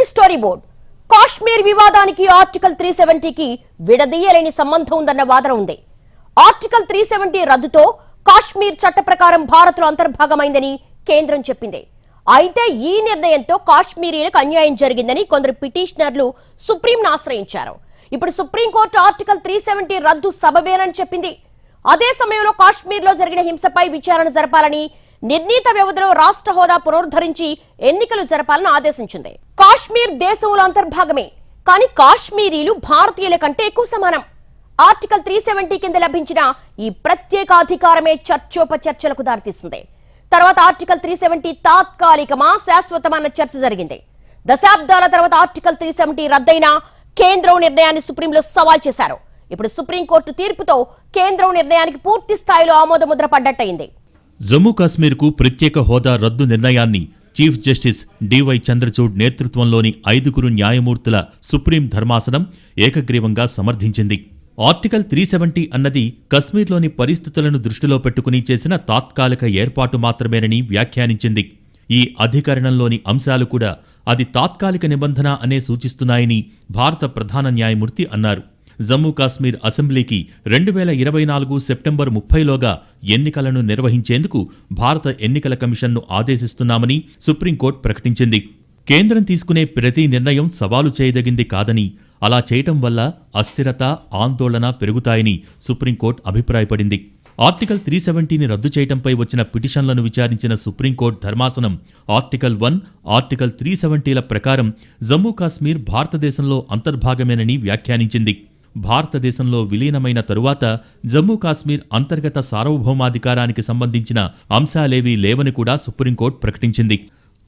ఏమిటి story board? Kashmir వివాదానికి article 370కి విడదీయలేని సంబంధం ఉందన్న వాదన ఉంది. ఆర్టికల్ 370 రద్దుతో కాశ్మీర్ చట్ట ప్రకారం భారత్లో అంతర్భాగమైందని కేంద్రం చెప్పింది. అయితే ఈ నిర్ణయంతో కాశ్మీరీలకు అన్యాయం జరిగిందని కొందరు పిటిషనర్లు సుప్రీంను ఆశ్రయించారు. ఇప్పుడు సుప్రీంకోర్టు ఆర్టికల్ 370 రద్దు సబబేనని చెప్పింది. అదే సమయంలో కాశ్మీర్లో జరిగిన హింసపై విచారణ జరపాలని, నిర్ణీత వ్యవధిలో రాష్ట్ర హోదా పునరుద్ధరించి ఎన్నికలు జరపాలని ఆదేశించింది. కాశ్మీర్ దేశంలో అంతర్భాగమే, కానీ కాశ్మీరీలు భారతీయుల కంటే ఎక్కువ సమానం. ఆర్టికల్ 370 కింద లభించిన ఈ ప్రత్యేక అధికారమే చర్చోపచర్చలకు దారితీసింది. తర్వాత ఆర్టికల్ 370 తాత్కాలికమా శాశ్వతమా అన్న చర్చ జరిగింది. దశాబ్దాల తర్వాత ఆర్టికల్ 370 రద్దయిన కేంద్రం నిర్ణయాన్ని సుప్రీంలో సవాల్ చేశారు. ఇప్పుడు సుప్రీంకోర్టు తీర్పుతో కేంద్రం నిర్ణయానికి పూర్తి స్థాయిలో ఆమోదముద్ర పడ్డట్టయింది. జమ్మూ కాశ్మీర్కు ప్రత్యేక హోదా రద్దు నిర్ణయాన్ని చీఫ్ జస్టిస్ డివై చంద్రచూడ్ నేతృత్వంలోని 5 న్యాయమూర్తుల సుప్రీం ధర్మాసనం ఏకగ్రీవంగా సమర్థించింది. ఆర్టికల్ 370 అన్నది కశ్మీర్లోని పరిస్థితులను దృష్టిలో పెట్టుకుని చేసిన తాత్కాలిక ఏర్పాటు మాత్రమేనని వ్యాఖ్యానించింది. ఈ అధికరణంలోని అంశాలు కూడా అది తాత్కాలిక నిబంధన అనే సూచిస్తున్నాయని భారత ప్రధాన న్యాయమూర్తి అన్నారు. జమ్మూ కాశ్మీర్ అసెంబ్లీకి 2024 సెప్టెంబర్ 30లోగా ఎన్నికలను నిర్వహించేందుకు భారత ఎన్నికల కమిషన్ను ఆదేశిస్తున్నామని సుప్రీంకోర్టు ప్రకటించింది. కేంద్రం తీసుకునే ప్రతి నిర్ణయం సవాలు చేయదగింది కాదని, అలా చేయటం వల్ల అస్థిరత, ఆందోళన పెరుగుతాయని సుప్రీంకోర్టు అభిప్రాయపడింది. ఆర్టికల్ 370ని రద్దు చేయటంపై వచ్చిన పిటిషన్లను విచారించిన సుప్రీంకోర్టు ధర్మాసనం ఆర్టికల్ 1, ఆర్టికల్ 370ల ప్రకారం జమ్మూ కాశ్మీర్ భారతదేశంలో అంతర్భాగమేనని వ్యాఖ్యానించింది. భారతదేశంలో విలీనమైన తరువాత జమ్మూ కాశ్మీర్ అంతర్గత సార్వభౌమాధికారానికి సంబంధించిన అంశాలేవీ లేవని కూడా సుప్రీంకోర్టు ప్రకటించింది.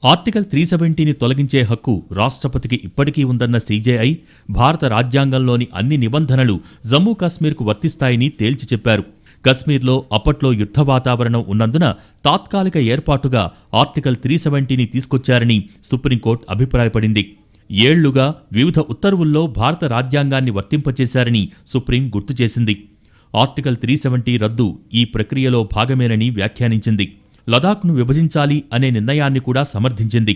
ఆర్టికల్ 370ని తొలగించే హక్కు రాష్ట్రపతికి ఇప్పటికీ ఉందన్న సీజేఐ, భారత రాజ్యాంగంలోని అన్ని నిబంధనలు జమ్మూ కాశ్మీర్కు వర్తిస్తాయని తేల్చి చెప్పారు. కశ్మీర్లో అప్పట్లో యుద్ధ వాతావరణం ఉన్నందున తాత్కాలిక ఏర్పాటుగా ఆర్టికల్ 370ని తీసుకొచ్చారని సుప్రీంకోర్టు అభిప్రాయపడింది. ఏళ్లుగా వివిధ ఉత్తర్వుల్లో భారత రాజ్యాంగాన్ని వర్తింపచేశారని సుప్రీం గుర్తు చేసింది. ఆర్టికల్ 370 రద్దు ఈ ప్రక్రియలో భాగమేనని వ్యాఖ్యానించింది. లదాఖ్ను విభజించాలి అనే నిర్ణయాన్ని కూడా సమర్థించింది.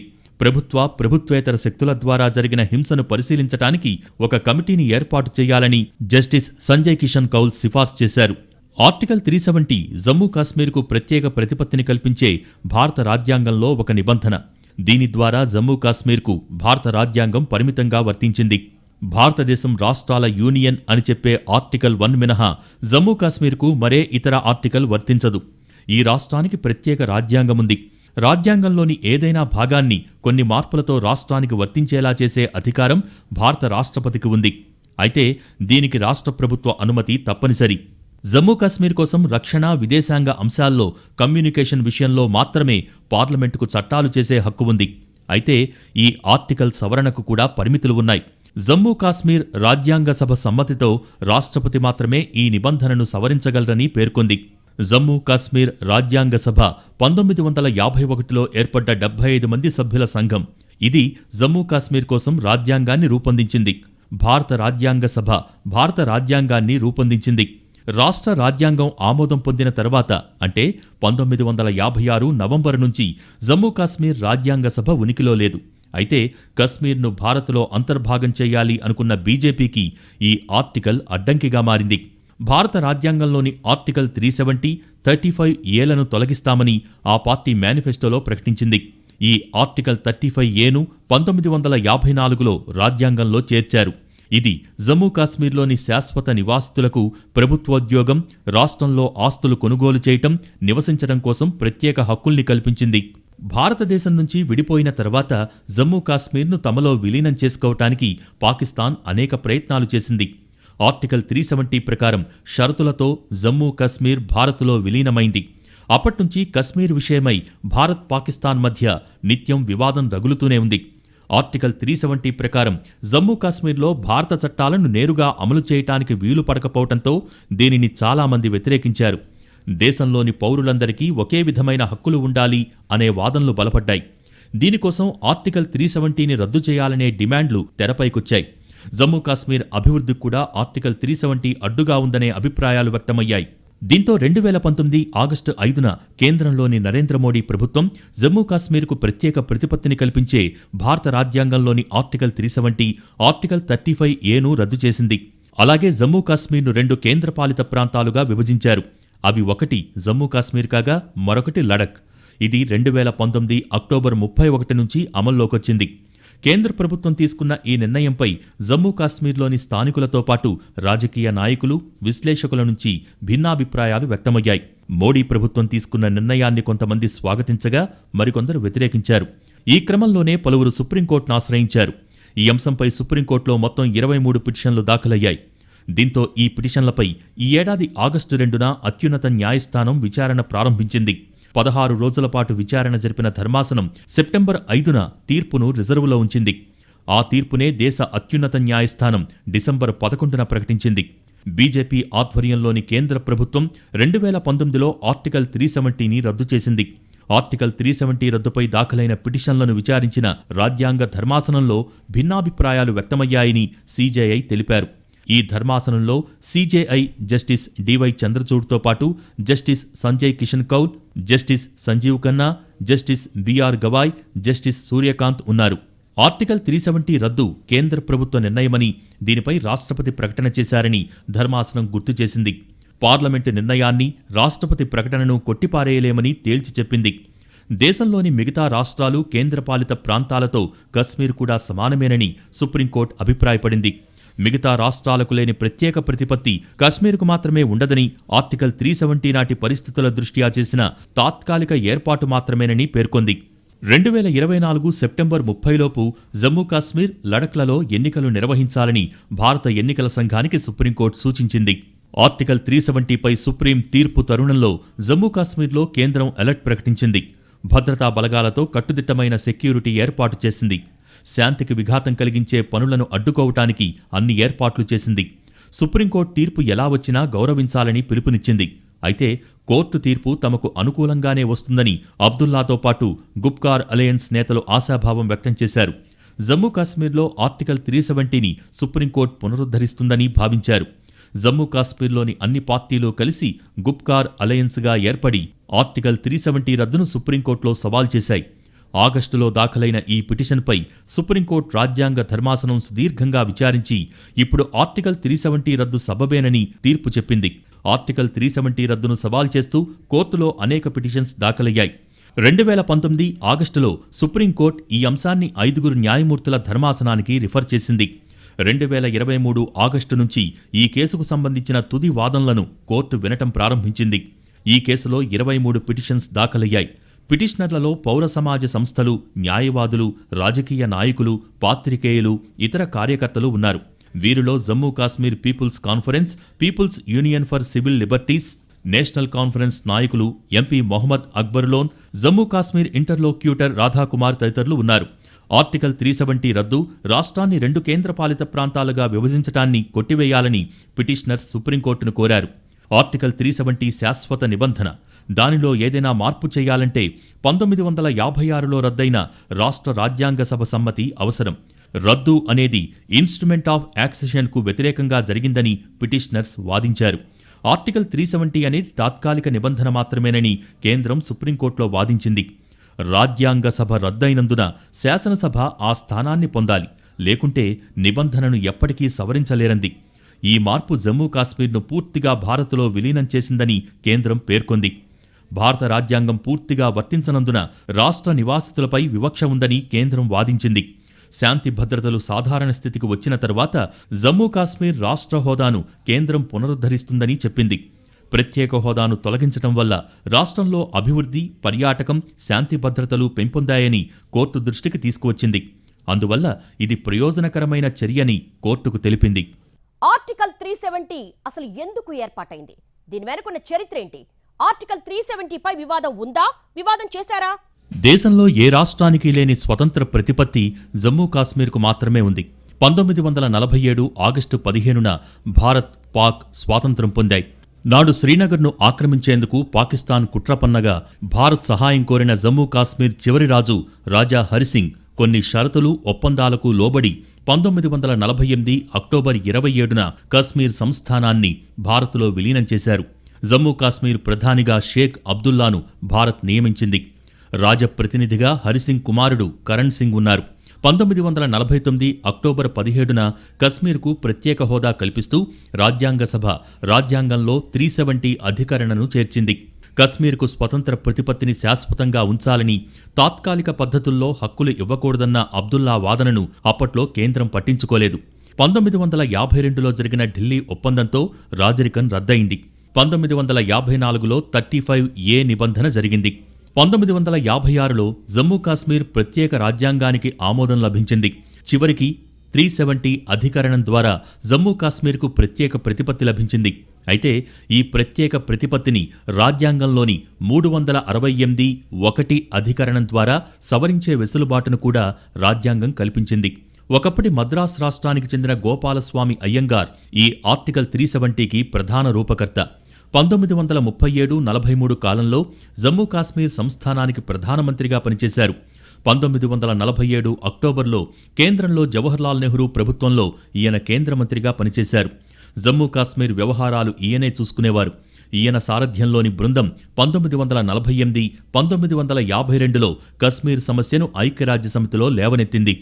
ప్రభుత్వేతర శక్తుల ద్వారా జరిగిన హింసను పరిశీలించటానికి ఒక కమిటీని ఏర్పాటు చేయాలని జస్టిస్ సంజయ్ కిషన్ కౌల్ సిఫార్సు చేశారు. ఆర్టికల్ 370 జమ్మూ కాశ్మీర్కు ప్రత్యేక ప్రతిపత్తిని కల్పించే భారత రాజ్యాంగంలో ఒక నిబంధన. దీని ద్వారా జమ్మూ కాశ్మీర్కు భారత రాజ్యాంగం పరిమితంగా వర్తించింది. భారతదేశం రాష్ట్రాల యూనియన్ అని చెప్పే ఆర్టికల్ 1 మినహా జమ్మూ కాశ్మీర్కు మరే ఇతర ఆర్టికల్ వర్తించదు. ఈ రాష్ట్రానికి ప్రత్యేక రాజ్యాంగముంది. రాజ్యాంగంలోని ఏదైనా భాగాన్ని కొన్ని మార్పులతో రాష్ట్రానికి వర్తించేలా చేసే అధికారం భారత రాష్ట్రపతికి ఉంది. అయితే దీనికి రాష్ట్ర ప్రభుత్వ అనుమతి తప్పనిసరి. జమ్మూ కాశ్మీర్ కోసం రక్షణ, విదేశాంగ అంశాల్లో కమ్యూనికేషన్ విషయంలో మాత్రమే పార్లమెంటుకు చట్టాలు చేసే హక్కు ఉంది. అయితే ఈ ఆర్టికల్ సవరణకు కూడా పరిమితులు ఉన్నాయి. జమ్మూ కాశ్మీర్ రాజ్యాంగ సభ సమ్మతితో రాష్ట్రపతి మాత్రమే ఈ నిబంధనను సవరించగలరని పేర్కొంది. జమ్మూ కాశ్మీర్ రాజ్యాంగ సభ 1951లో ఏర్పడ్డ 75 మంది సభ్యుల సంఘం. ఇది జమ్మూ కాశ్మీర్ కోసం రాజ్యాంగాన్ని రూపొందించింది. భారత రాజ్యాంగ సభ భారత రాజ్యాంగాన్ని రూపొందించింది. రాష్ట్ర రాజ్యాంగం ఆమోదం పొందిన తర్వాత అంటే 1956 నవంబరు నుంచి జమ్మూ కాశ్మీర్ రాజ్యాంగ సభ ఉనికిలో లేదు. అయితే కశ్మీర్ను భారత్లో అంతర్భాగం చేయాలి అనుకున్న బీజేపీకి ఈ ఆర్టికల్ అడ్డంకిగా మారింది. భారత రాజ్యాంగంలోని ఆర్టికల్ 370, 35A తొలగిస్తామని ఆ పార్టీ మేనిఫెస్టోలో ప్రకటించింది. ఈ ఆర్టికల్ 35A 1954లో రాజ్యాంగంలో చేర్చారు. ఇది జమ్మూ కాశ్మీర్లోని శాశ్వత నివాసితులకు ప్రభుత్వోద్యోగం, రాష్ట్రంలో ఆస్తులు కొనుగోలు చేయటం, నివసించడం కోసం ప్రత్యేక హక్కుల్ని కల్పించింది. భారతదేశం నుంచి విడిపోయిన తర్వాత జమ్మూ కాశ్మీర్ను తమలో విలీనం చేసుకోవటానికి పాకిస్తాన్ అనేక ప్రయత్నాలు చేసింది. ఆర్టికల్ 370 ప్రకారం షరతులతో జమ్మూ కాశ్మీర్ భారత్లో విలీనమైంది. అప్పట్నుంచి కశ్మీర్ విషయమై భారత్, పాకిస్తాన్ మధ్య నిత్యం వివాదం రగులుతూనే ఉంది. ఆర్టికల్ 370 ప్రకారం జమ్మూ కాశ్మీర్లో భారత చట్టాలను నేరుగా అమలు చేయటానికి వీలు పడకపోవడంతో దీనిని చాలామంది వ్యతిరేకించారు. దేశంలోని పౌరులందరికీ ఒకే విధమైన హక్కులు ఉండాలి అనే వాదనలు బలపడ్డాయి. దీనికోసం ఆర్టికల్ 370ని రద్దు చేయాలనే డిమాండ్లు తెరపైకొచ్చాయి. జమ్మూ కాశ్మీర్ అభివృద్ధికి కూడా ఆర్టికల్ 370 అడ్డుగా ఉందనే అభిప్రాయాలు వ్యక్తమయ్యాయి. దీంతో 2019 ఆగస్టు 5న కేంద్రంలోని నరేంద్ర మోడీ ప్రభుత్వం జమ్మూ కాశ్మీర్కు ప్రత్యేక ప్రతిపత్తిని కల్పించే భారత రాజ్యాంగంలోని ఆర్టికల్ 370, ఆర్టికల్ 35A రద్దు చేసింది. అలాగే జమ్మూ కాశ్మీర్ను 2 కేంద్రపాలిత ప్రాంతాలుగా విభజించారు. అవి ఒకటి జమ్మూ కాశ్మీర్ కాగా మరొకటి లడఖ్. ఇది 2019 అక్టోబర్ 31 నుంచి అమల్లోకొచ్చింది. కేంద్ర ప్రభుత్వం తీసుకున్న ఈ నిర్ణయంపై జమ్మూ కాశ్మీర్లోని స్థానికులతో పాటు రాజకీయ నాయకులు, విశ్లేషకుల నుంచి భిన్నాభిప్రాయాలు వ్యక్తమయ్యాయి. మోడీ ప్రభుత్వం తీసుకున్న నిర్ణయాన్ని కొంతమంది స్వాగతించగా మరికొందరు వ్యతిరేకించారు. ఈ క్రమంలోనే పలువురు సుప్రీంకోర్టును ఆశ్రయించారు. ఈ అంశంపై సుప్రీంకోర్టులో మొత్తం 23 పిటిషన్లు దాఖలయ్యాయి. దీంతో ఈ పిటిషన్లపై ఈ ఏడాది ఆగస్టు 2న అత్యున్నత న్యాయస్థానం విచారణ ప్రారంభించింది. 16 రోజుల పాటు విచారణ జరిపిన ధర్మాసనం సెప్టెంబర్ 5న తీర్పును రిజర్వులో ఉంచింది. ఆ తీర్పునే దేశ అత్యున్నత న్యాయస్థానం డిసెంబర్ 11న ప్రకటించింది. బీజేపీ ఆధ్వర్యంలోని కేంద్ర ప్రభుత్వం 2019లో ఆర్టికల్ 370ని రద్దు చేసింది. ఆర్టికల్ 370 రద్దుపై దాఖలైన పిటిషన్లను విచారించిన రాజ్యాంగ ధర్మాసనంలో భిన్నాభిప్రాయాలు వ్యక్తమయ్యాయని సీజేఐ తెలిపారు. ఈ ధర్మాసనంలో సీజేఐ జస్టిస్ డివై చంద్రచూడ్తో పాటు justice Sanjay Kishan Kaul, justice Sanjeev Khanna, justice BR Gavai, justice Suryakant ఉన్నారు. ఆర్టికల్ 370 రద్దు కేంద్ర ప్రభుత్వ నిర్ణయమని, దీనిపై రాష్ట్రపతి ప్రకటన చేశారని ధర్మాసనం గుర్తు చేసింది. పార్లమెంటు నిర్ణయాన్ని, రాష్ట్రపతి ప్రకటనను కొట్టిపారేయలేమని తేల్చి చెప్పింది. దేశంలోని మిగతా రాష్ట్రాలు, కేంద్రపాలిత ప్రాంతాలతో కశ్మీర్ కూడా సమానమేనని సుప్రీంకోర్టు అభిప్రాయపడింది. మిగతా రాష్ట్రాలకు లేని ప్రత్యేక ప్రతిపత్తి కశ్మీర్కు మాత్రమే ఉండదని, ఆర్టికల్ 370 నాటి పరిస్థితుల దృష్ట్యా చేసిన తాత్కాలిక ఏర్పాటు మాత్రమేనని పేర్కొంది. 2024 సెప్టెంబర్ 30లోపు జమ్మూ కాశ్మీర్, లడఖ్లలో ఎన్నికలు నిర్వహించాలని భారత ఎన్నికల సంఘానికి సుప్రీంకోర్టు సూచించింది. ఆర్టికల్ 370పై సుప్రీం తీర్పు తరుణంలో జమ్మూ కాశ్మీర్లో కేంద్రం అలర్ట్ ప్రకటించింది. భద్రతా బలగాలతో కట్టుదిట్టమైన సెక్యూరిటీ ఏర్పాటు చేసింది. శాంతికి విఘాతం కలిగించే పనులను అడ్డుకోవటానికి అన్ని ఏర్పాట్లు చేసింది. సుప్రీంకోర్టు తీర్పు ఎలా వచ్చినా గౌరవించాలని పిలుపునిచ్చింది. అయితే కోర్టు తీర్పు తమకు అనుకూలంగానే వస్తుందని అబ్దుల్లాతో పాటు గుప్కార్ అలయన్స్ నేతలు ఆశాభావం వ్యక్తం చేశారు. జమ్మూ కాశ్మీర్లో ఆర్టికల్ 370ని సుప్రీంకోర్టు పునరుద్ధరిస్తుందని భావించారు. జమ్మూ కాశ్మీర్లోని అన్ని పార్టీలు కలిసి గుప్కార్ అలయన్స్గా ఏర్పడి ఆర్టికల్ 370 రద్దును సుప్రీంకోర్టులో సవాల్ చేశాయి. ఆగస్టులో దాఖలైన ఈ పిటిషన్పై సుప్రీంకోర్టు రాజ్యాంగ ధర్మాసనం సుదీర్ఘంగా విచారించి ఇప్పుడు ఆర్టికల్ 370 రద్దు సబబేనని తీర్పు చెప్పింది. ఆర్టికల్ 370 రద్దును సవాల్ చేస్తూ కోర్టులో అనేక పిటిషన్స్ దాఖలయ్యాయి. 2019 ఆగస్టులో సుప్రీంకోర్టు ఈ అంశాన్ని 5 న్యాయమూర్తుల ధర్మాసనానికి రిఫర్ చేసింది. 2023 ఆగస్టు నుంచి ఈ కేసుకు సంబంధించిన తుది వాదనలను కోర్టు వినటం ప్రారంభించింది. ఈ కేసులో 23 పిటిషన్స్ దాఖలయ్యాయి. పిటిషనర్లలో పౌర సమాజ సంస్థలు, న్యాయవాదులు, రాజకీయ నాయకులు, పాత్రికేయులు, ఇతర కార్యకర్తలు ఉన్నారు. వీరిలో Jammu Kashmir peoples conference, peoples union for civil liberties, national conference నాయకులు ఎంపీ మొహమ్మద్ అక్బరులోన్, జమ్మూ కాశ్మీర్ ఇంటర్లోక్యూటర్ రాధాకుమార్ తదితరులు ఉన్నారు. ఆర్టికల్ 370 రద్దు, రాష్ట్రాన్ని 2 కేంద్రపాలిత ప్రాంతాలుగా విభజించటాన్ని కొట్టివేయాలని పిటిషనర్స్ సుప్రీంకోర్టును కోరారు. ఆర్టికల్ 370 శాశ్వత నిబంధన. దానిలో ఏదైనా మార్పు చేయాలంటే 1956లో రద్దయిన రాష్ట్ర రాజ్యాంగ సభ సమ్మతి అవసరం. రద్దు అనేది ఇన్స్ట్రుమెంట్ ఆఫ్ యాక్సెషన్కు వ్యతిరేకంగా జరిగిందని పిటిషనర్స్ వాదించారు. ఆర్టికల్ 370 అనేది తాత్కాలిక నిబంధన మాత్రమేనని కేంద్రం సుప్రీంకోర్టులో వాదించింది. రాజ్యాంగ సభ రద్దయినందున శాసనసభ ఆ స్థానాన్ని పొందాలి, లేకుంటే నిబంధనను ఎప్పటికీ సవరించలేరంది. ఈ మార్పు జమ్మూ కాశ్మీర్ను పూర్తిగా భారత్లో విలీనం చేసిందని కేంద్రం పేర్కొంది. భారత రాజ్యాంగం పూర్తిగా వర్తించనందున రాష్ట్ర నివాసితులపై వివక్ష ఉందని కేంద్రం వాదించింది. శాంతి భద్రతలు సాధారణ స్థితికి వచ్చిన తర్వాత జమ్మూ కాశ్మీర్ రాష్ట్ర హోదాను కేంద్రం పునరుద్ధరిస్తుందని చెప్పింది. ప్రత్యేక హోదాను తొలగించడం వల్ల రాష్ట్రంలో అభివృద్ధి, పర్యాటకం, శాంతి భద్రతలు పెంపొందాయని కోర్టు దృష్టికి తీసుకువచ్చింది. అందువల్ల ఇది ప్రయోజనకరమైన చర్యని కోర్టుకు తెలిపింది. ఆర్టికల్ 370 అసలు ఎందుకు ఏర్పాటైంది? దీని వెనుకున్న చరిత్ర ఏంటి? ఆర్టికల్ 370 పై వివాదం ఉందా? వివాదం చేశారా? దేశంలో ఏ రాష్ట్రానికి లేని స్వతంత్ర ప్రతిపత్తి జమ్మూ కాశ్మీర్కు మాత్రమే ఉంది. 1947 ఆగస్టు 15న భారత్, పాక్ స్వాతంత్ర్యం పొందాయి. నాడు శ్రీనగర్ను ఆక్రమించేందుకు పాకిస్తాన్ కుట్ర పన్నగా భారత్ సహాయం కోరిన జమ్మూ కాశ్మీర్ చివరి రాజు రాజా హరిసింగ్ కొన్ని షరతులు, ఒప్పందాలకు లోబడి 1948 అక్టోబర్ 27న కశ్మీర్ సంస్థానాన్ని భారత్లో విలీనం చేశారు. జమ్మూ కాశ్మీర్ ప్రధానిగా షేక్ అబ్దుల్లాను భారత్ నియమించింది. రాజప్రతినిధిగా హరిసింగ్ కుమారుడు కరణ్ సింగ్ ఉన్నారు. 1949 అక్టోబర్ 17న కశ్మీర్కు ప్రత్యేక హోదా కల్పిస్తూ రాజ్యాంగ సభ రాజ్యాంగంలో 370 అధికరణను చేర్చింది. కశ్మీర్కు స్వతంత్ర ప్రతిపత్తిని శాశ్వతంగా ఉంచాలని, తాత్కాలిక పద్ధతుల్లో హక్కులు ఇవ్వకూడదన్న అబ్దుల్లా వాదనను అప్పట్లో కేంద్రం పట్టించుకోలేదు. 1952లో జరిగిన ఢిల్లీ ఒప్పందంతో రాజరికం రద్దయింది. 1954లో 35A నిబంధన జరిగింది. 1956లో జమ్మూ కాశ్మీర్ ప్రత్యేక రాజ్యాంగానికి ఆమోదం లభించింది. చివరికి 370 అధికరణం ద్వారా జమ్మూ కాశ్మీర్కు ప్రత్యేక ప్రతిపత్తి లభించింది. అయితే ఈ ప్రత్యేక ప్రతిపత్తిని రాజ్యాంగంలోని 368(1) అధికరణం ద్వారా సవరించే వెసులుబాటును కూడా రాజ్యాంగం కల్పించింది. ఒకప్పటి మద్రాస్ రాష్ట్రానికి చెందిన గోపాలస్వామి అయ్యంగార్ ఈ ఆర్టికల్ 370కి ప్రధాన రూపకర్త. 1937-43 కాలంలో జమ్మూ కాశ్మీర్ సంస్థానానికి ప్రధానమంత్రిగా పనిచేశారు. 1947 అక్టోబర్లో కేంద్రంలో జవహర్లాల్ నెహ్రూ ప్రభుత్వంలో ఈయన కేంద్ర మంత్రిగా పనిచేశారు. జమ్మూ కాశ్మీర్ వ్యవహారాలు ఈయనే చూసుకునేవారు. ఈయన సారథ్యంలోని బృందం 1948-1952లో కశ్మీర్ సమస్యను ఐక్యరాజ్యసమితిలో లేవనెత్తింది.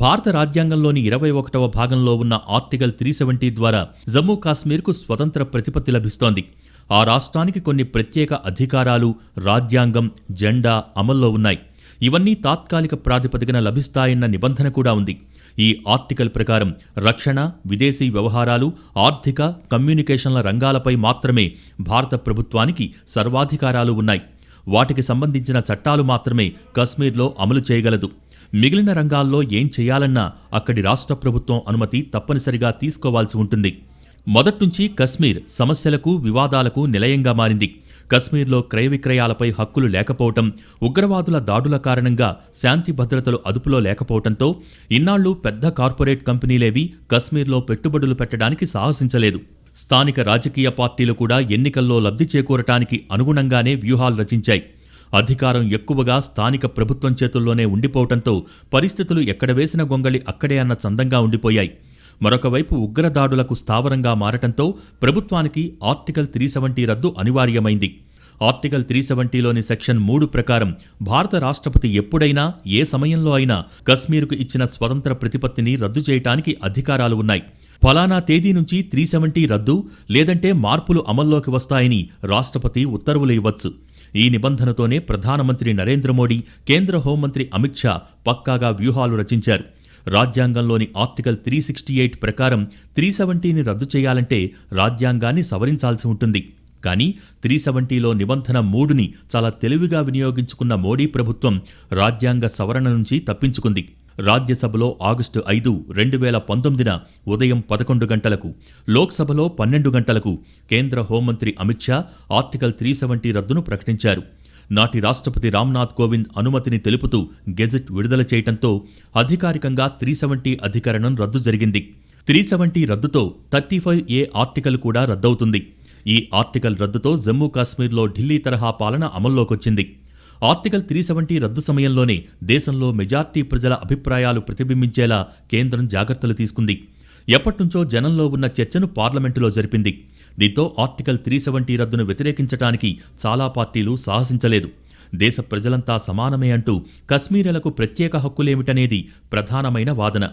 భారత రాజ్యాంగంలోని 21వ భాగంలో ఉన్న ఆర్టికల్ 370 ద్వారా జమ్మూ కాశ్మీర్కు స్వతంత్ర ప్రతిపత్తి లభిస్తోంది. ఆ రాష్ట్రానికి కొన్ని ప్రత్యేక అధికారాలు, రాజ్యాంగం, జెండా అమల్లో ఉన్నాయి. ఇవన్నీ తాత్కాలిక ప్రాతిపదికన లభిస్తాయన్న నిబంధన కూడా ఉంది. ఈ ఆర్టికల్ ప్రకారం రక్షణ, విదేశీ వ్యవహారాలు, ఆర్థిక, కమ్యూనికేషన్ల రంగాలపై మాత్రమే భారత ప్రభుత్వానికి సర్వాధికారాలు ఉన్నాయి. వాటికి సంబంధించిన చట్టాలు మాత్రమే కశ్మీర్లో అమలు చేయగలదు. మిగిలిన రంగాల్లో ఏం చేయాలన్నా అక్కడి రాష్ట్ర ప్రభుత్వం అనుమతి తప్పనిసరిగా తీసుకోవాల్సి ఉంటుంది. మొదట్నుంచి కశ్మీర్ సమస్యలకు, వివాదాలకు నిలయంగా మారింది. కశ్మీర్లో క్రయ విక్రయాలపై హక్కులు లేకపోవటం, ఉగ్రవాదుల దాడుల కారణంగా శాంతి భద్రతలు అదుపులో లేకపోవటంతో ఇన్నాళ్లు పెద్ద కార్పొరేట్ కంపెనీలేవి కశ్మీర్లో పెట్టుబడులు పెట్టడానికి సాహసించలేదు. స్థానిక రాజకీయ పార్టీలు కూడా ఎన్నికల్లో లబ్ధి చేకూరటానికి అనుగుణంగానే వ్యూహాలు రచించాయి. అధికారం ఎక్కువగా స్థానిక ప్రభుత్వం చేతుల్లోనే ఉండిపోవటంతో పరిస్థితులు ఎక్కడ వేసిన గొంగళి అక్కడే అన్న చందంగా ఉండిపోయాయి. మరొకవైపు ఉగ్రదాడులకు స్థావరంగా మారటంతో ప్రభుత్వానికి ఆర్టికల్ 370 రద్దు అనివార్యమైంది. ఆర్టికల్ 370లోని సెక్షన్ 3 ప్రకారం భారత రాష్ట్రపతి ఎప్పుడైనా, ఏ సమయంలో అయినా కశ్మీర్కు ఇచ్చిన స్వతంత్ర ప్రతిపత్తిని రద్దు చేయటానికి అధికారాలు ఉన్నాయి. ఫలానా తేదీ నుంచి 370 రద్దు లేదంటే మార్పులు అమల్లోకి వస్తాయని రాష్ట్రపతి ఉత్తర్వులు ఇవ్వచ్చు. ఈ నిబంధనతోనే ప్రధానమంత్రి నరేంద్ర మోడీ, కేంద్ర హోంమంత్రి అమిత్ షా పక్కాగా వ్యూహాలు రచించారు. రాజ్యాంగంలోని ఆర్టికల్ 368 ప్రకారం 370ని రద్దు చేయాలంటే రాజ్యాంగాన్ని సవరించాల్సి ఉంటుంది. కానీ 370లో నిబంధన 3ని చాలా తెలివిగా వినియోగించుకున్న మోడీ ప్రభుత్వం రాజ్యాంగ సవరణ నుంచి తప్పించుకుంది. రాజ్యసభలో ఆగస్టు 5, 2019న ఉదయం 11 గంటలకు, లోక్సభలో 12 గంటలకు కేంద్ర హోంమంత్రి అమిత్ షా ఆర్టికల్ 370 రద్దును ప్రకటించారు. నాటి రాష్ట్రపతి రామ్నాథ్ కోవింద్ అనుమతిని తెలుపుతూ గెజెట్ విడుదల చేయటంతో అధికారికంగా 370 అధికరణం రద్దు జరిగింది. 370 రద్దుతో 35A ఆర్టికల్ కూడా రద్దవుతుంది. ఈ ఆర్టికల్ రద్దుతో జమ్మూ కాశ్మీర్లో ఢిల్లీ తరహా పాలన అమల్లోకొచ్చింది. ఆర్టికల్ 370 రద్దు సమయంలోనే దేశంలో మెజార్టీ ప్రజల అభిప్రాయాలు ప్రతిబింబించేలా కేంద్రం జాగ్రత్తలు తీసుకుంది. ఎప్పటినుంచో జనంలో ఉన్న చర్చను పార్లమెంటులో జరిపింది. దీంతో ఆర్టికల్ 370 రద్దును వ్యతిరేకించటానికి చాలా పార్టీలు సాహసించలేదు. దేశ ప్రజలంతా సమానమే అంటూ కశ్మీరీలకు ప్రత్యేక హక్కులేమిటనేది ప్రధానమైన వాదన.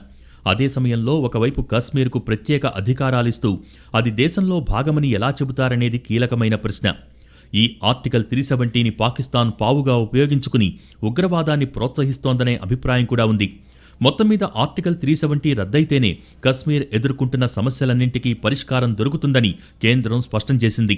అదే సమయంలో ఒకవైపు కశ్మీర్కు ప్రత్యేక అధికారాలిస్తూ అది దేశంలో భాగమని ఎలా చెబుతారనేది కీలకమైన ప్రశ్న. ఈ ఆర్టికల్ 370ని పాకిస్తాన్ పావుగా ఉపయోగించుకుని ఉగ్రవాదాన్ని ప్రోత్సహిస్తోందనే అభిప్రాయం కూడా ఉంది. మొత్తం మీద ఆర్టికల్ 370 రద్దయితేనే కశ్మీర్ ఎదుర్కొంటున్న సమస్యలన్నింటికీ పరిష్కారం దొరుకుతుందని కేంద్రం స్పష్టం చేసింది.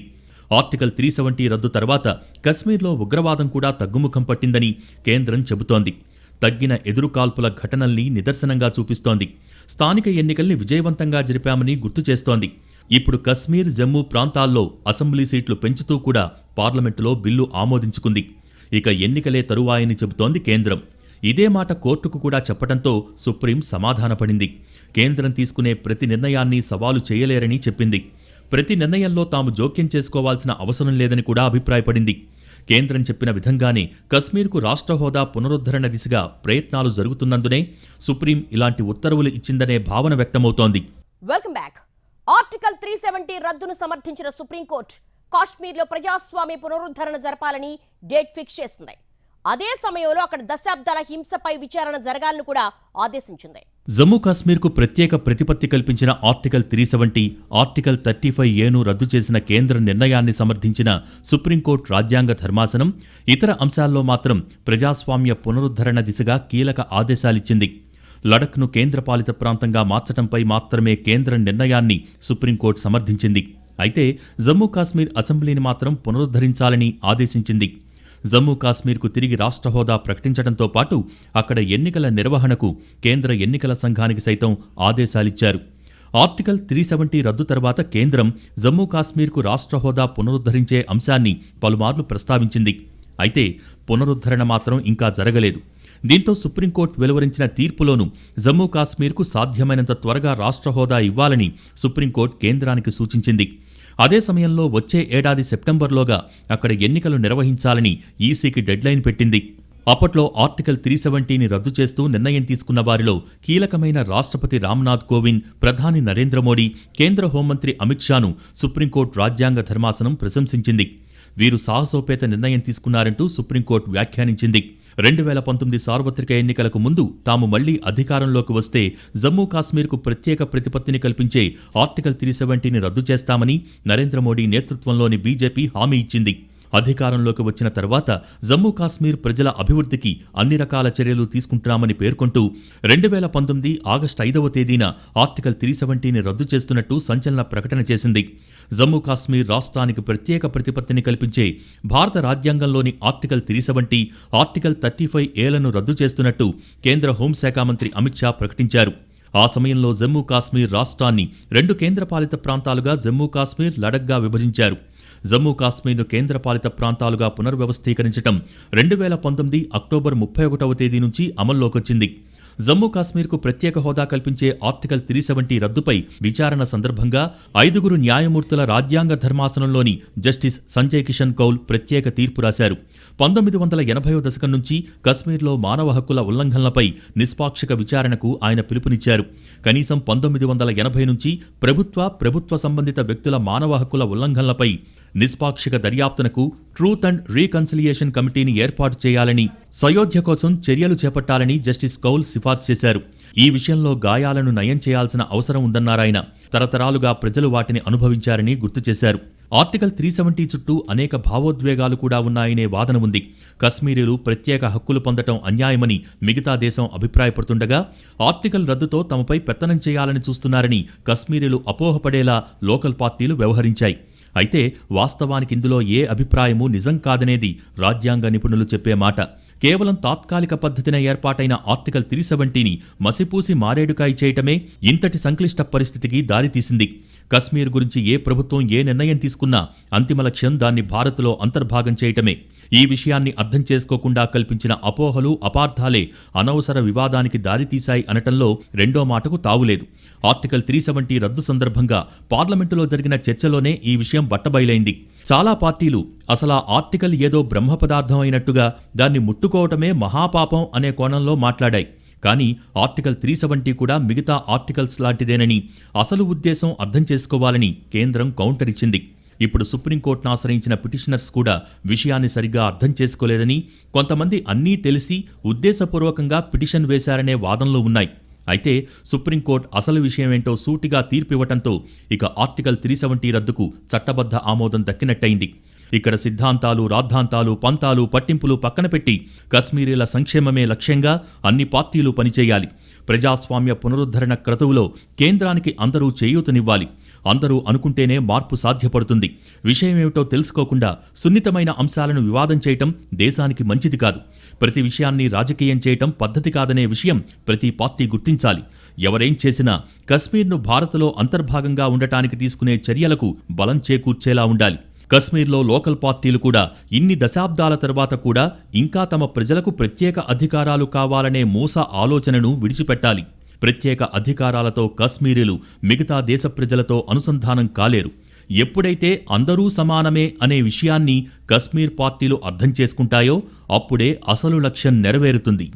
ఆర్టికల్ 370 రద్దు తర్వాత కశ్మీర్లో ఉగ్రవాదం కూడా తగ్గుముఖం పట్టిందని కేంద్రం చెబుతోంది. తగ్గిన ఎదురుకాల్పుల ఘటనల్ని నిదర్శనంగా చూపిస్తోంది. స్థానిక ఎన్నికల్ని విజయవంతంగా జరిపామని గుర్తు చేస్తోంది. ఇప్పుడు కశ్మీర్, జమ్మూ ప్రాంతాల్లో అసెంబ్లీ సీట్లు పెంచుతూ కూడా పార్లమెంటులో బిల్లు ఆమోదించుకుంది. ఇక ఎన్నికలే తరువాయని చెబుతోంది కేంద్రం. ఇదే మాట కోర్టుకు కూడా చెప్పడంతో సుప్రీం సమాధానపడింది. కేంద్రం తీసుకునే ప్రతి నిర్ణయాన్ని సవాలు చేయలేరని చెప్పింది. ప్రతి నిర్ణయంలో తాము జోక్యం చేసుకోవాల్సిన అవసరం లేదని కూడా అభిప్రాయపడింది. కేంద్రం చెప్పిన విధంగానే కశ్మీర్కు రాష్ట్ర హోదా పునరుద్ధరణ దిశగా ప్రయత్నాలు జరుగుతున్నందునే సుప్రీం ఇలాంటి ఉత్తర్వులు ఇచ్చిందనే భావన వ్యక్తమవుతోంది. Welcome back. ఆర్టికల్ 370 రద్దును సమర్థించిన సుప్రీంకోర్టు కాశ్మీర్లో ప్రజాస్వామ్య పునరుద్ధరణ జరపాలని డేట్ ఫిక్స్ చేసింది. అదే సమయంలో అక్కడ దశాబ్దాల హింసపై విచారణ జరగాలని కూడా ఆదేశించింది. జమ్మూ కాశ్మీర్కు ప్రత్యేక ప్రతిపత్తి కల్పించిన ఆర్టికల్ 370, ఆర్టికల్ 35A రద్దు చేసిన కేంద్ర నిర్ణయాన్ని సమర్థించిన సుప్రీంకోర్టు రాజ్యాంగ ధర్మాసనం ఇతర అంశాల్లో మాత్రం ప్రజాస్వామ్య పునరుద్ధరణ దిశగా కీలక ఆదేశాలిచ్చింది. లడఖ్ను కేంద్రపాలిత ప్రాంతంగా మార్చడంపై మాత్రమే కేంద్ర నిర్ణయాన్ని సుప్రీంకోర్టు సమర్థించింది. అయితే జమ్మూ కాశ్మీర్ అసెంబ్లీని మాత్రం పునరుద్ధరించాలని ఆదేశించింది. జమ్మూ కాశ్మీర్కు తిరిగి రాష్ట్ర హోదా ప్రకటించడంతో పాటు అక్కడ ఎన్నికల నిర్వహణకు కేంద్ర ఎన్నికల సంఘానికి సైతం ఆదేశాలిచ్చారు. ఆర్టికల్ 370 రద్దు తర్వాత కేంద్రం జమ్మూ కాశ్మీర్కు రాష్ట్ర హోదా పునరుద్ధరించే అంశాన్ని పలుమార్లు ప్రస్తావించింది. అయితే పునరుద్ధరణ మాత్రం ఇంకా జరగలేదు. దీంతో సుప్రీంకోర్టు వెలువరించిన తీర్పులోనూ జమ్మూ కాశ్మీర్కు సాధ్యమైనంత త్వరగా రాష్ట్ర హోదా ఇవ్వాలని సుప్రీంకోర్టు కేంద్రానికి సూచించింది. అదే సమయంలో వచ్చే ఏడాది సెప్టెంబర్లోగా అక్కడ ఎన్నికలు నిర్వహించాలని ఈసీకి డెడ్లైన్ పెట్టింది. అప్పట్లో ఆర్టికల్ 370ని రద్దు చేస్తూ నిర్ణయం తీసుకున్న వారిలో కీలకమైన రాష్ట్రపతి రామ్నాథ్ కోవింద్, ప్రధాని నరేంద్ర మోడీ, కేంద్ర హోంమంత్రి అమిత్ షాను సుప్రీంకోర్టు రాజ్యాంగ ధర్మాసనం ప్రశంసించింది. వీరు సాహసోపేత నిర్ణయం తీసుకున్నారంటూ సుప్రీంకోర్టు వ్యాఖ్యానించింది. 2019 సార్వత్రిక ఎన్నికలకు ముందు తాము మళ్లీ అధికారంలోకి వస్తే జమ్మూ కాశ్మీర్కు ప్రత్యేక ప్రతిపత్తిని కల్పించే ఆర్టికల్ 370ని రద్దు చేస్తామని నరేంద్ర మోడీ నేతృత్వంలోని బీజేపీ హామీ ఇచ్చింది. అధికారంలోకి వచ్చిన తర్వాత జమ్మూ కాశ్మీర్ ప్రజల అభివృద్ధికి అన్ని రకాల చర్యలు తీసుకుంటున్నామని పేర్కొంటూ 2019 ఆగస్టు 5వ తేదీన ఆర్టికల్ 370ని రద్దు చేస్తున్నట్టు సంచలన ప్రకటన చేసింది. జమ్మూ కాశ్మీర్ రాష్ట్రానికి ప్రత్యేక ప్రతిపత్తిని కల్పించే భారత రాజ్యాంగంలోని ఆర్టికల్ 370, ఆర్టికల్ 35Aలను రద్దు చేస్తున్నట్టు కేంద్ర హోంశాఖ మంత్రి అమిత్ షా ప్రకటించారు. ఆ సమయంలో జమ్మూ కాశ్మీర్ రాష్ట్రాన్ని 2 కేంద్రపాలిత ప్రాంతాలుగా జమ్మూ కాశ్మీర్, లడఖ్గా విభజించారు. జమ్మూ కాశ్మీర్ను కేంద్రపాలిత ప్రాంతాలుగా పునర్వ్యవస్థీకరించడం 2019 అక్టోబర్ 31వ తేదీ నుంచి అమల్లోకొచ్చింది. జమ్మూ కాశ్మీర్కు ప్రత్యేక హోదా కల్పించే ఆర్టికల్ 370 రద్దుపై విచారణ సందర్భంగా 5 న్యాయమూర్తుల రాజ్యాంగ ధర్మాసనంలోని జస్టిస్ సంజయ్ కిషన్ కౌల్ ప్రత్యేక తీర్పు రాశారు. 1980వ దశకం నుంచి కశ్మీర్లో మానవ హక్కుల ఉల్లంఘనలపై నిష్పాక్షిక విచారణకు ఆయన పిలుపునిచ్చారు. కనీసం 1980 నుంచి ప్రభుత్వ సంబంధిత వ్యక్తుల మానవ హక్కుల ఉల్లంఘనలపై నిష్పాక్షిక దర్యాప్తునకు ట్రూత్ అండ్ రీకన్సిలియేషన్ కమిటీని ఏర్పాటు చేయాలని, సయోధ్య కోసం చర్యలు చేపట్టాలని జస్టిస్ కౌల్ సిఫార్సు చేశారు. ఈ విషయంలో గాయాలను నయం చేయాల్సిన అవసరం ఉందన్నారాయన. తరతరాలుగా ప్రజలు వాటిని అనుభవించారని గుర్తు చేశారు. ఆర్టికల్ 370 చుట్టూ అనేక భావోద్వేగాలు కూడా ఉన్నాయనే వాదన ఉంది. కశ్మీరీలు ప్రత్యేక హక్కులు పొందటం అన్యాయమని మిగతా దేశం అభిప్రాయపడుతుండగా ఆర్టికల్ రద్దుతో తమపై పెత్తనం చేయాలని చూస్తున్నారని కశ్మీరీలు అపోహపడేలా లోకల్ పార్టీలు వ్యవహరించాయి. అయితే వాస్తవానికి ఇందులో ఏ అభిప్రాయమూ నిజం కాదనేది రాజ్యాంగ నిపుణులు చెప్పే మాట. కేవలం తాత్కాలిక పద్ధతిన ఏర్పాటైన ఆర్టికల్ 370ని మసిపూసి మారేడుకాయ చేయటమే ఇంతటి సంక్లిష్ట పరిస్థితికి దారితీసింది. కశ్మీర్ గురించి ఏ ప్రభుత్వం ఏ నిర్ణయం తీసుకున్నా అంతిమ లక్ష్యం దాన్ని భారత్లో అంతర్భాగం చేయటమే. ఈ విషయాన్ని అర్థం చేసుకోకుండా కల్పించిన అపోహలు, అపార్థాలే అనవసర వివాదానికి దారితీశాయి అనటంలో రెండో మాటకు తావులేదు. ఆర్టికల్ 370 రద్దు సందర్భంగా పార్లమెంటులో జరిగిన చర్చలోనే ఈ విషయం బట్టబయలైంది. చాలా పార్టీలు అసలా ఆర్టికల్ ఏదో బ్రహ్మ పదార్థం అయినట్టుగా దాన్ని ముట్టుకోవటమే మహాపాపం అనే కోణంలో మాట్లాడాయి. కానీ ఆర్టికల్ 370 కూడా మిగతా ఆర్టికల్స్ లాంటిదేనని, అసలు ఉద్దేశం అర్థం చేసుకోవాలని కేంద్రం కౌంటర్ ఇచ్చింది. ఇప్పుడు సుప్రీంకోర్టును ఆశ్రయించిన పిటిషనర్స్ కూడా విషయాన్ని సరిగ్గా అర్థం చేసుకోలేదని, కొంతమంది అన్నీ తెలిసి ఉద్దేశపూర్వకంగా పిటిషన్ వేశారనే వాదనలు ఉన్నాయి. అయితే సుప్రీంకోర్టు అసలు విషయమేంటో సూటిగా తీర్పివ్వటంతో ఇక ఆర్టికల్ 370 రద్దుకు చట్టబద్ధ ఆమోదం దక్కినట్టయింది. ఇక్కడ సిద్ధాంతాలు, రాద్ధాంతాలు, పంతాలు, పట్టింపులు పక్కన పెట్టి కశ్మీరీల సంక్షేమమే లక్ష్యంగా అన్ని పార్టీలు పనిచేయాలి. ప్రజాస్వామ్య పునరుద్ధరణ క్రతువులో కేంద్రానికి అందరూ చేయూతనివ్వాలి. అందరూ అనుకుంటేనే మార్పు సాధ్యపడుతుంది. విషయమేమిటో తెలుసుకోకుండా సున్నితమైన అంశాలను వివాదం చేయటం దేశానికి మంచిది కాదు. ప్రతి విషయాన్ని రాజకీయం చేయటం పద్ధతి కాదనే విషయం ప్రతి పార్టీ గుర్తించాలి. ఎవరేం చేసినా కశ్మీర్ను భారత్లో అంతర్భాగంగా ఉండటానికి తీసుకునే చర్యలకు బలం చేకూర్చేలా ఉండాలి. కశ్మీర్లో లోకల్ పార్టీలు కూడా ఇన్ని దశాబ్దాల తర్వాత కూడా ఇంకా తమ ప్రజలకు ప్రత్యేక అధికారాలు కావాలనే మూస ఆలోచనను విడిచిపెట్టాలి. ప్రత్యేక అధికారాలతో కశ్మీరీలు మిగతా దేశ ప్రజలతో అనుసంధానం కాలేరు. ఎప్పుడైతే అందరూ సమానమే అనే విషయాన్ని కశ్మీర్ పార్టీలు అర్థం చేసుకుంటాయో అప్పుడే అసలు లక్ష్యం నెరవేరుతుంది.